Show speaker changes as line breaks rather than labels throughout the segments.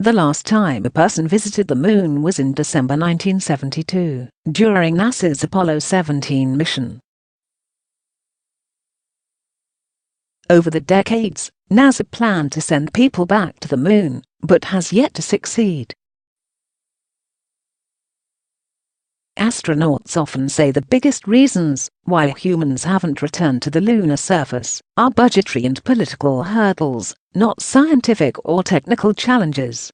The last time a person visited the Moon was in December 1972, during NASA's Apollo 17 mission. Over the decades, NASA planned to send people back to the Moon, but has yet to succeed. Astronauts often say the biggest reasons why humans haven't returned to the lunar surface are budgetary and political hurdles, not scientific or technical challenges.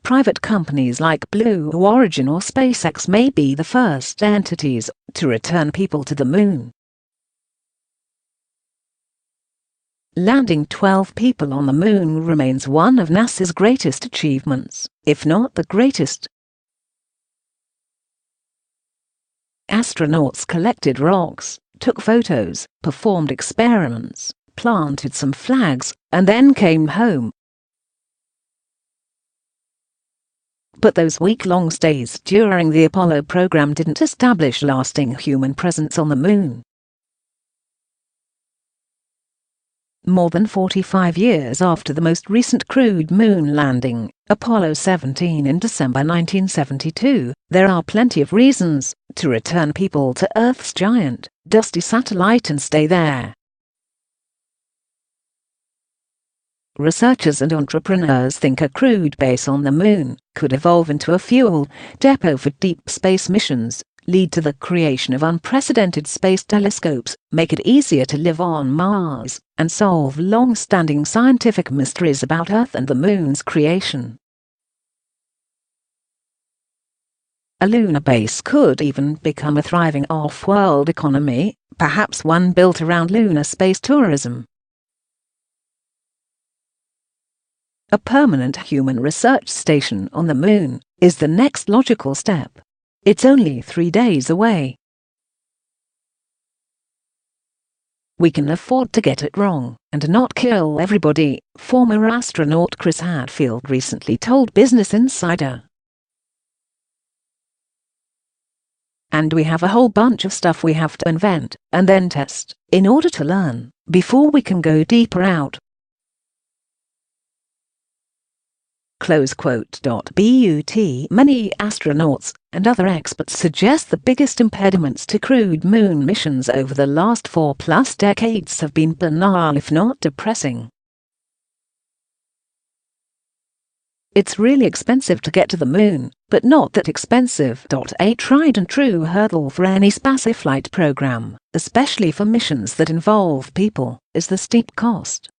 Private companies like Blue Origin or SpaceX may be the first entities to return people to the Moon. Landing 12 people on the Moon remains one of NASA's greatest achievements, if not the greatest. Astronauts collected rocks, took photos, performed experiments, planted some flags, and then came home. But those week-long stays during the Apollo program didn't establish lasting human presence on the Moon. More than 45 years after the most recent crewed moon landing, Apollo 17 in December 1972, there are plenty of reasons to return people to Earth's giant, dusty satellite and stay there. Researchers and entrepreneurs think a crewed base on the Moon could evolve into a fuel depot for deep space missions, lead to the creation of unprecedented space telescopes, make it easier to live on Mars, and solve long-standing scientific mysteries about Earth and the Moon's creation. A lunar base could even become a thriving off-world economy, perhaps one built around lunar space tourism. A permanent human research station on the Moon is the next logical step. It's only 3 days away. We can afford to get it wrong and not kill everybody, former astronaut Chris Hadfield recently told Business Insider. And we have a whole bunch of stuff we have to invent and then test in order to learn before we can go deeper out. Close quote. But many astronauts and other experts suggest the biggest impediments to crewed moon missions over the last 4+ decades have been banal if not depressing. It's really expensive to get to the Moon, but not that expensive. A tried and true hurdle for any spaceflight program, especially for missions that involve people, is the steep cost.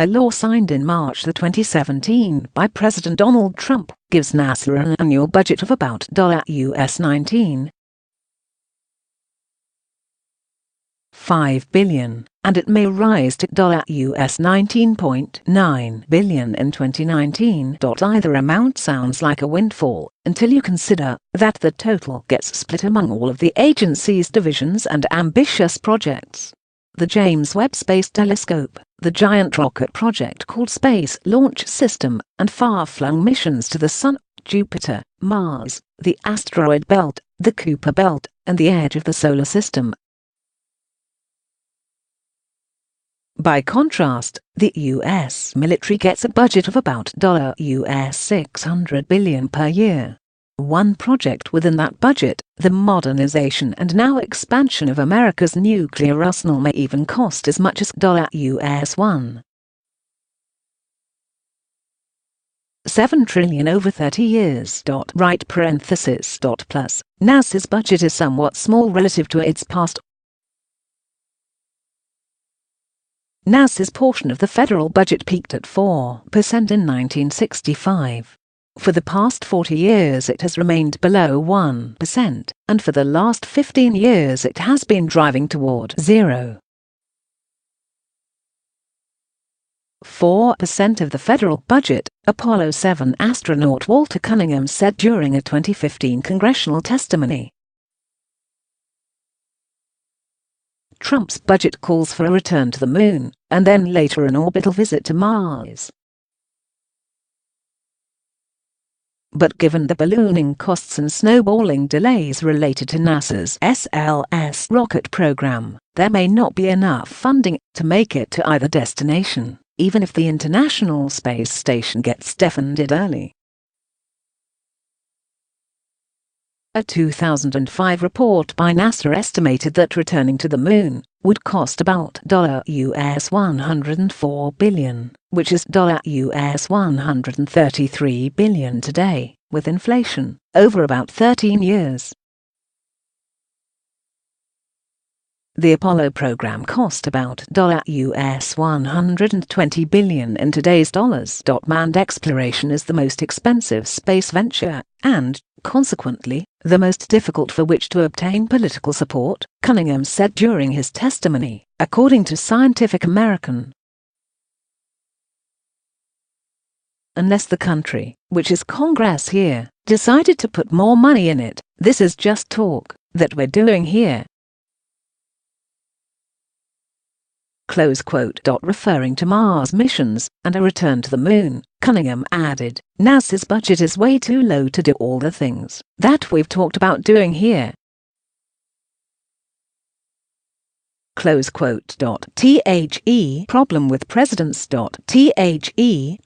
A law signed in March 2017 by President Donald Trump gives NASA an annual budget of about $19.5 billion, and it may rise to $19.9 billion in 2019. Either amount sounds like a windfall until you consider that the total gets split among all of the agency's divisions and ambitious projects. The James Webb Space Telescope, the giant rocket project called Space Launch System, and far-flung missions to the Sun, Jupiter, Mars, the asteroid belt, the Kuiper belt, and the edge of the solar system. By contrast, the US military gets a budget of about $600 billion per year. One project within that budget, the modernization and now expansion of America's nuclear arsenal, may even cost as much as $1.7 trillion over 30 years. Right parenthesis. Plus, NASA's budget is somewhat small relative to its past. NASA's portion of the federal budget peaked at 4% in 1965. For the past 40 years it has remained below 1%, and for the last 15 years it has been driving toward 0%. 4% of the federal budget, Apollo 7 astronaut Walter Cunningham said during a 2015 congressional testimony. Trump's budget calls for a return to the Moon, and then later an orbital visit to Mars. But given the ballooning costs and snowballing delays related to NASA's SLS rocket program, there may not be enough funding to make it to either destination, even if the International Space Station gets defunded early. A 2005 report by NASA estimated that returning to the Moon would cost about $104 billion, which is $133 billion today, with inflation, over about 13 years. The Apollo program cost about $120 billion in today's dollars. Manned exploration is the most expensive space venture, and, consequently, the most difficult for which to obtain political support, Cunningham said during his testimony, according to Scientific American. Unless the country, which is Congress here, decided to put more money in it, this is just talk that we're doing here. Close quote. Referring to Mars missions and a return to the Moon, Cunningham added, NASA's budget is way too low to do all the things that we've talked about doing here. Close quote. The problem with President's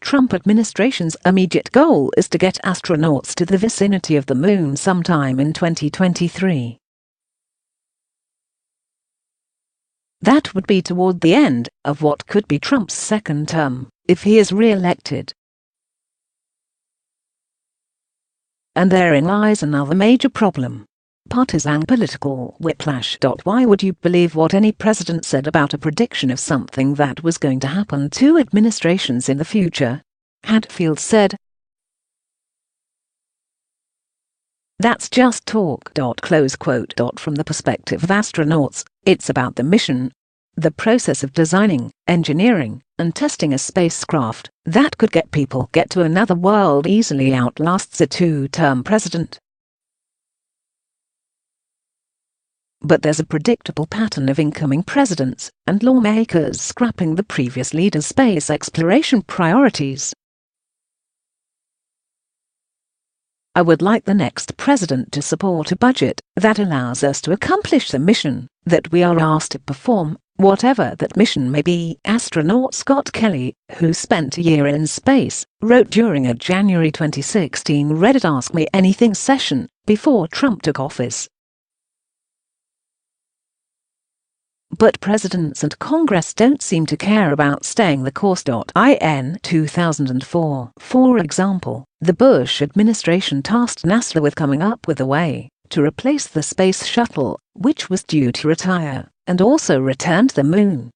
Trump administration's immediate goal is to get astronauts to the vicinity of the Moon sometime in 2023. That would be toward the end of what could be Trump's second term, if he is re-elected. And therein lies another major problem: partisan political whiplash. Why would you believe what any president said about a prediction of something that was going to happen 2 administrations in the future? Hadfield said, "That's just talk." Close quote. From the perspective of astronauts, it's about the mission. The process of designing, engineering, and testing a spacecraft that could get to another world easily outlasts a 2-term president. But there's a predictable pattern of incoming presidents and lawmakers scrapping the previous leader's space exploration priorities. I would like the next president to support a budget that allows us to accomplish the mission that we are asked to perform, whatever that mission may be. Astronaut Scott Kelly, who spent a year in space, wrote during a January 2016 Reddit Ask Me Anything session before Trump took office. But presidents and Congress don't seem to care about staying the course. In 2004, for example, the Bush administration tasked NASA with coming up with a way to replace the Space Shuttle, which was due to retire, and also return to the Moon.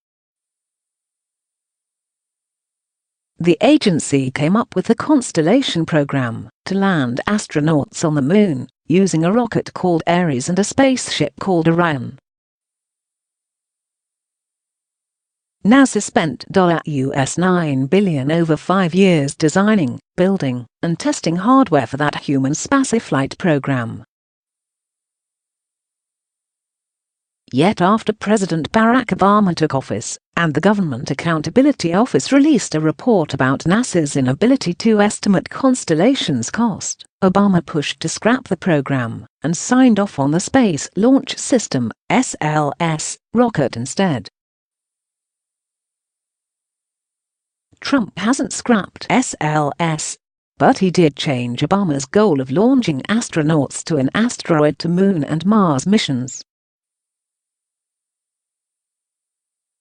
The agency came up with the Constellation program to land astronauts on the Moon, using a rocket called Ares and a spaceship called Orion. NASA spent $9 billion over 5 years designing, building, and testing hardware for that human spaceflight program. Yet after President Barack Obama took office, and the Government Accountability Office released a report about NASA's inability to estimate Constellation's cost, Obama pushed to scrap the program and signed off on the Space Launch System (SLS) rocket instead. Trump hasn't scrapped SLS, but he did change Obama's goal of launching astronauts to an asteroid to Moon and Mars missions.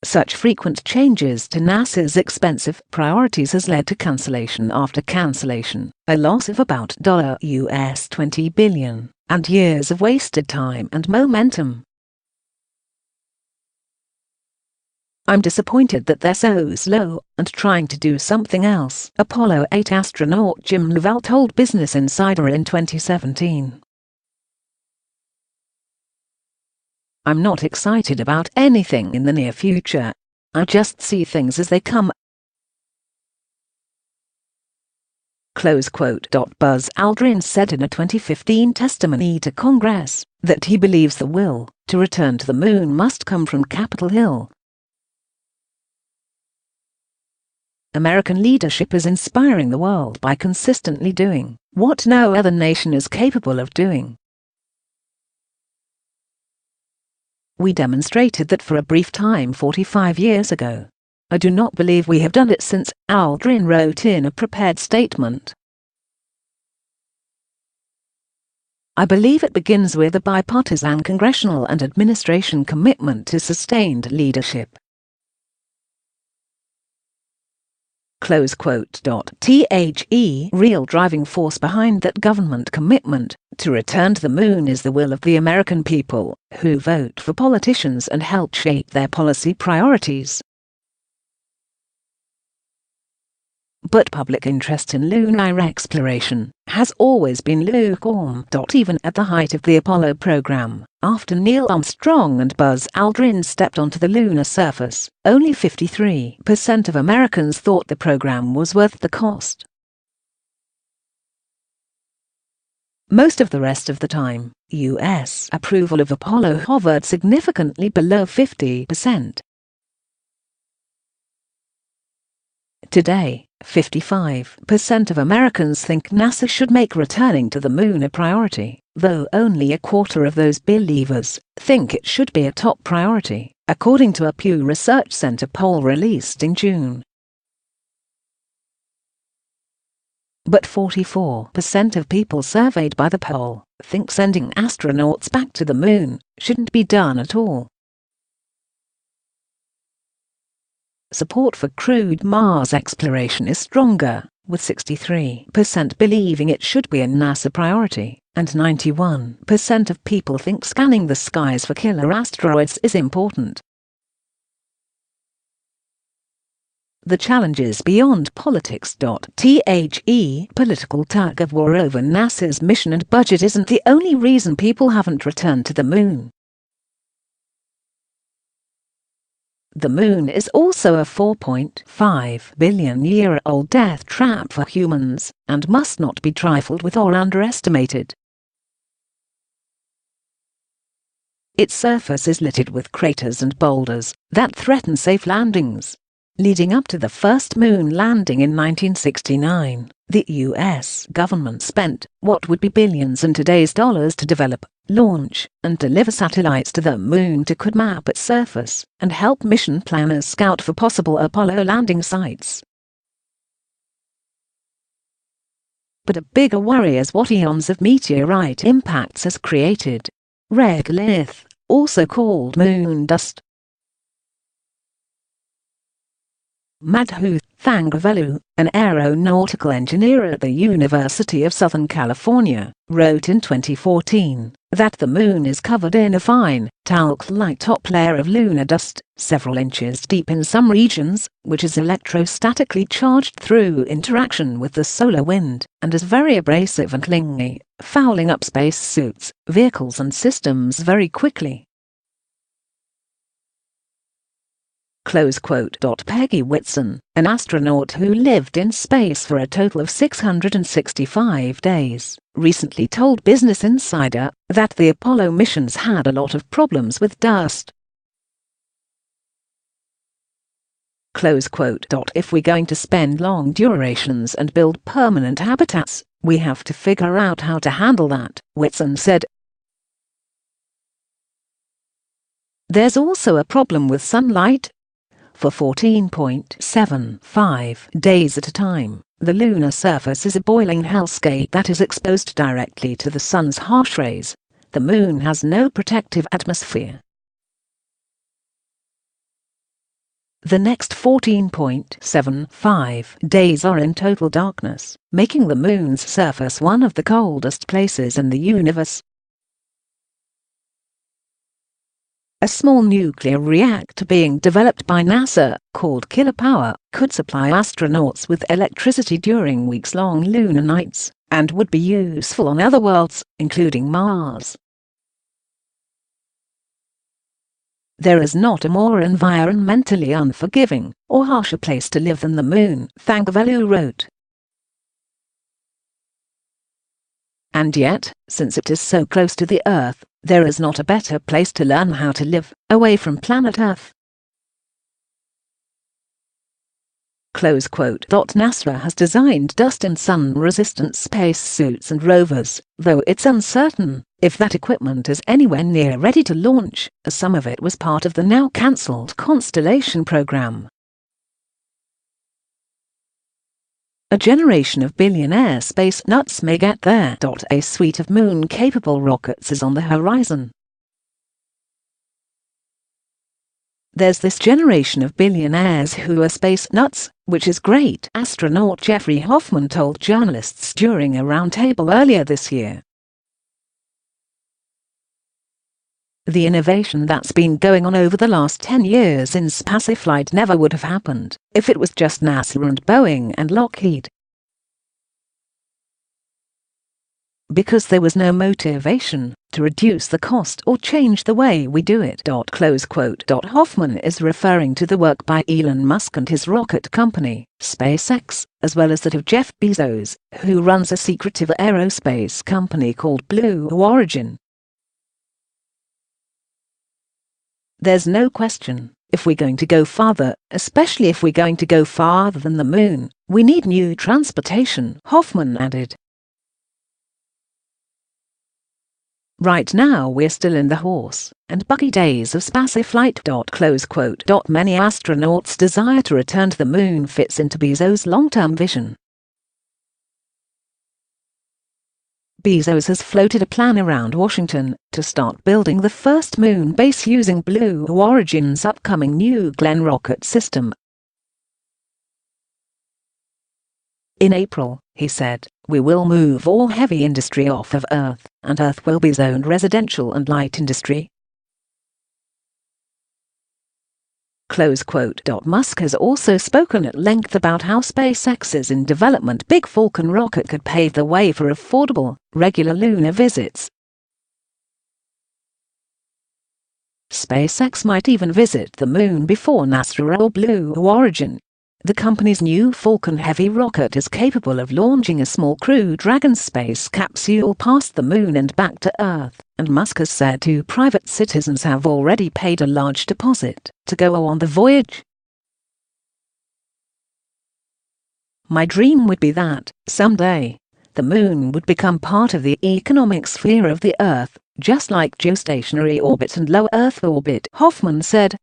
Such frequent changes to NASA's expensive priorities has led to cancellation after cancellation, a loss of about $20 billion, and years of wasted time and momentum. I'm disappointed that they're so slow and trying to do something else, Apollo 8 astronaut Jim Lovell told Business Insider in 2017. I'm not excited about anything in the near future. I just see things as they come. Close quote. Buzz Aldrin said in a 2015 testimony to Congress that he believes the will to return to the Moon must come from Capitol Hill. American leadership is inspiring the world by consistently doing what no other nation is capable of doing. We demonstrated that for a brief time 45 years ago. I do not believe we have done it since, Aldrin wrote in a prepared statement. I believe it begins with a bipartisan congressional and administration commitment to sustained leadership. Close quote. The real driving force behind that government commitment to return to the moon is the will of the American people, who vote for politicians and help shape their policy priorities. But public interest in lunar exploration has always been lukewarm. Even at the height of the Apollo program, after Neil Armstrong and Buzz Aldrin stepped onto the lunar surface, only 53% of Americans thought the program was worth the cost. Most of the rest of the time, U.S. approval of Apollo hovered significantly below 50%. Today, 55% of Americans think NASA should make returning to the moon a priority, though only a quarter of those believers think it should be a top priority, according to a Pew Research Center poll released in June. But 44% of people surveyed by the poll think sending astronauts back to the moon shouldn't be done at all. Support for crewed Mars exploration is stronger, with 63% believing it should be a NASA priority, and 91% of people think scanning the skies for killer asteroids is important. The challenge is beyond politics. Political tug-of-war over NASA's mission and budget isn't the only reason people haven't returned to the moon. The moon is also a 4.5 billion-year-old death trap for humans, and must not be trifled with or underestimated. Its surface is littered with craters and boulders that threaten safe landings. Leading up to the first moon landing in 1969, the U.S. government spent what would be billions in today's dollars to develop, launch, and deliver satellites to the moon to map its surface and help mission planners scout for possible Apollo landing sites. But a bigger worry is what eons of meteorite impacts has created. Regolith, also called moon dust. Madhu Thangavelu, an aeronautical engineer at the University of Southern California, wrote in 2014 that the moon is covered in a fine, talc-like top layer of lunar dust, several inches deep in some regions, which is electrostatically charged through interaction with the solar wind, and is very abrasive and clingy, fouling up space suits, vehicles and systems very quickly. Close quote. Peggy Whitson, an astronaut who lived in space for a total of 665 days, recently told Business Insider that the Apollo missions had a lot of problems with dust. Close quote. If we're going to spend long durations and build permanent habitats, we have to figure out how to handle that, Whitson said. There's also a problem with sunlight. For 14.75 days at a time, the lunar surface is a boiling hellscape that is exposed directly to the sun's harsh rays. The moon has no protective atmosphere. The next 14.75 days are in total darkness, making the moon's surface one of the coldest places in the universe. A small nuclear reactor being developed by NASA, called Killer Power, could supply astronauts with electricity during weeks-long lunar nights, and would be useful on other worlds, including Mars. There is not a more environmentally unforgiving or harsher place to live than the moon, Thangavelu wrote. And yet, since it is so close to the Earth, there is not a better place to learn how to live away from planet Earth. NASA has designed dust and sun-resistant spacesuits and rovers, though it's uncertain if that equipment is anywhere near ready to launch, as some of it was part of the now-cancelled Constellation program. A generation of billionaire space nuts may get there. A suite of moon-capable rockets is on the horizon. There's this generation of billionaires who are space nuts, which is great, astronaut Jeffrey Hoffman told journalists during a roundtable earlier this year. The innovation that's been going on over the last 10 years in spaceflight never would have happened if it was just NASA and Boeing and Lockheed. Because there was no motivation to reduce the cost or change the way we do it. Hoffman is referring to the work by Elon Musk and his rocket company, SpaceX, as well as that of Jeff Bezos, who runs a secretive aerospace company called Blue Origin. There's no question, if we're going to go farther, especially if we're going to go farther than the moon, we need new transportation, Hoffman added. Right now we're still in the horse and buggy days of spaceflight. Many astronauts' desire to return to the moon fits into Bezos' long-term vision. Bezos has floated a plan around Washington to start building the first moon base using Blue Origin's upcoming New Glenn rocket system. In April, he said, "We will move all heavy industry off of Earth, and Earth will be zoned residential and light industry." Musk has also spoken at length about how SpaceX's in development Big Falcon rocket could pave the way for affordable, regular lunar visits. SpaceX might even visit the moon before NASA or Blue Origin. The company's new Falcon Heavy rocket is capable of launching a small Crew Dragon space capsule past the moon and back to Earth, and Musk has said 2 private citizens have already paid a large deposit to go on the voyage. "My dream would be that, someday, the moon would become part of the economic sphere of the Earth, just like geostationary orbit and low Earth orbit," Hoffman said.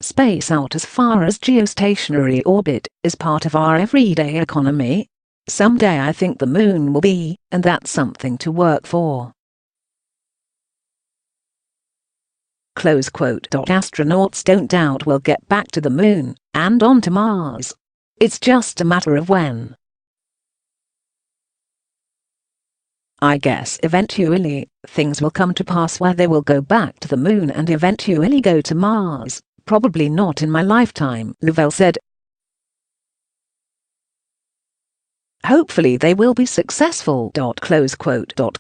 Space out as far as geostationary orbit is part of our everyday economy. Someday I think the moon will be, and that's something to work for. Astronauts don't doubt we'll get back to the moon and onto Mars. It's just a matter of when. "I guess eventually, things will come to pass where they will go back to the moon and eventually go to Mars. Probably not in my lifetime," Lovell said. "Hopefully they will be successful."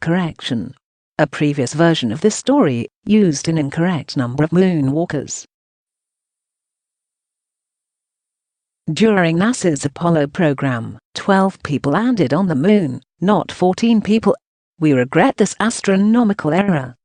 Correction. A previous version of this story used an incorrect number of moonwalkers. During NASA's Apollo program, 12 people landed on the moon, not 14 people. "We regret this astronomical error,"